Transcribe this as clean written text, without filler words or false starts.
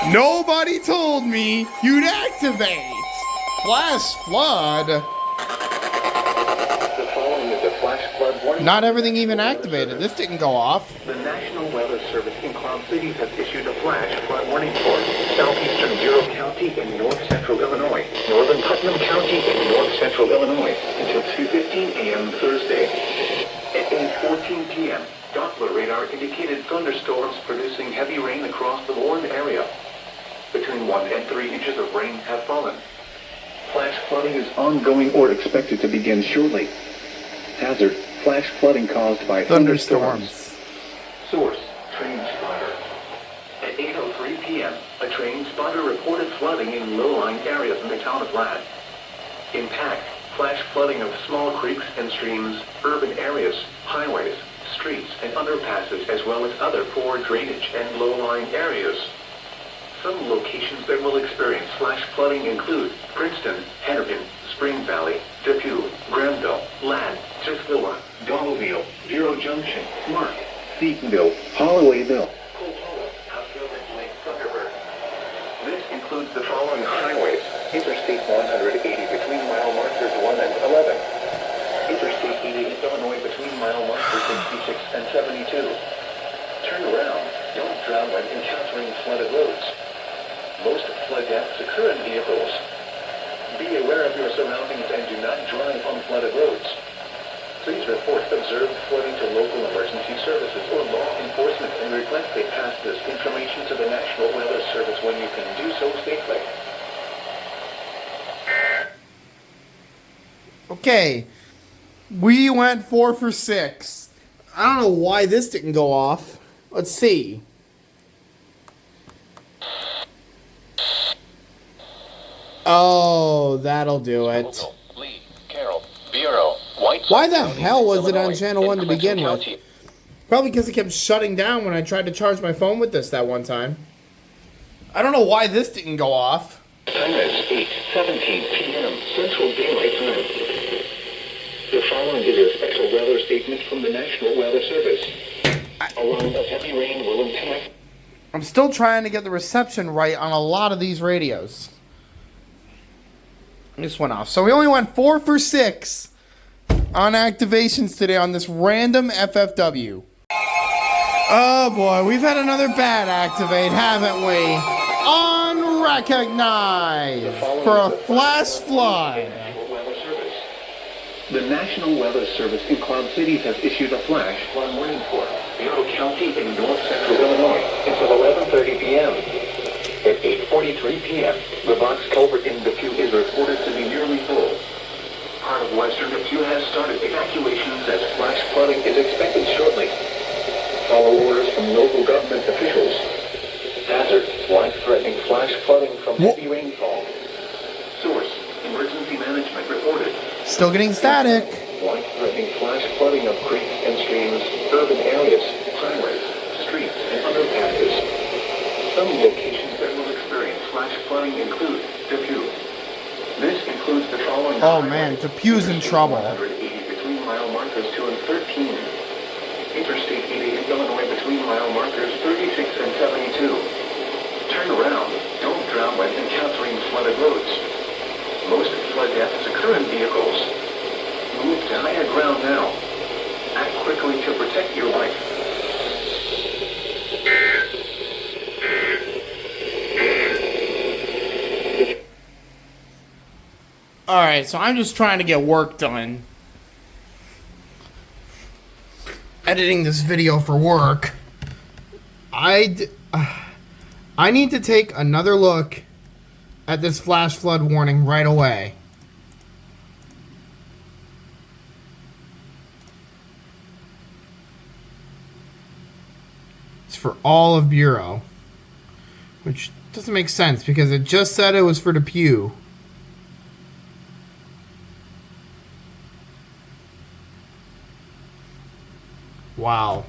Nobody told me you'd activate. Flash flood. The following is a flash flood warning. Not everything even activated. This didn't go off. The National Weather Service in Cloud Cities has issued a flash flood warning for southeastern Bureau County in north central Illinois, northern Putnam County in north central Illinois until 2:15 a.m. Thursday. At 8:14 p.m., Doppler radar indicated thunderstorms producing heavy rain across the warned area. Between 1 and 3 inches of rain have fallen. Flash flooding is ongoing or expected to begin shortly. Hazard: flash flooding caused by thunderstorms. Source: train spotter. At 8:03 p.m., a train spotter reported flooding in low-lying areas in the town of Ladd. Impact: flash flooding of small creeks and streams, urban areas, highways, streets, and underpasses, as well as other poor drainage and low-lying areas. Some locations that will experience flash flooding include Princeton, Hennepin, Spring Valley, DePue, Granville, Ladd, Tuscola, Dollarville, Bureau Junction, Mark, Seatonville, Hollowayville, Colhalla, Huffville, and Lake Thunderbird. This includes the following highways: Interstate 180 between mile markers 1 and 11. Interstate 80 in Illinois between mile markers 66 and 72. Turn around. Don't drown when encountering flooded roads. Most flood deaths occur in vehicles. Be aware of your surroundings and do not drive on flooded roads. Please report observed flooding to local emergency services or law enforcement and request they pass this information to the National Weather Service when you can do so safely. Okay. We went 4 for 6. I don't know why this didn't go off. Let's see. Oh, that'll do it. Lee, Carroll, Bureau, White. Why the hell was it on channel 1 to begin with? Probably because it kept shutting down when I tried to charge my phone with this that one time. I don't know why this didn't go off. Time is 8:17 p.m. Central Daylight Time. The following is a special weather statement from the National Weather Service. A line of heavy rain will impact. I'm still trying to get the reception right on a lot of these radios. This went off. So we only went 4 for 6 on activations today on this random FFW. Oh boy, we've had another bad activate, haven't we? Unrecognized for a flash flood. The National Weather Service in Cloud Cities has issued a flash flood warning for Bureau County in north central Illinois until 11:30 p.m. At 8:43 p.m., the box culvert in DePue is reported to be nearly full. Part of western DePue has started evacuations as flash flooding is expected shortly. Follow orders from local government officials. Hazard: life-threatening flash flooding from heavy rainfall. Source: emergency management reported. Still getting static. Life-threatening flash flooding of creeks and streams, urban areas, highways, streets, and underpasses. Some locations that will experience flash flooding include DePue. This includes the following. Oh man, DePue's in trouble. 180 between mile markers 2 and 13. Interstate 80 in Illinois between mile markers 36 and 72. Turn around. Don't drown when encountering flooded roads. Most flood deaths occur in vehicles. Move to higher ground now. Act quickly to protect your life. Alright, so I'm just trying to get work done. Editing this video for work. I need to take another look at this flash flood warning right away. It's for all of Bureau, which doesn't make sense because it just said it was for DePue. Wow.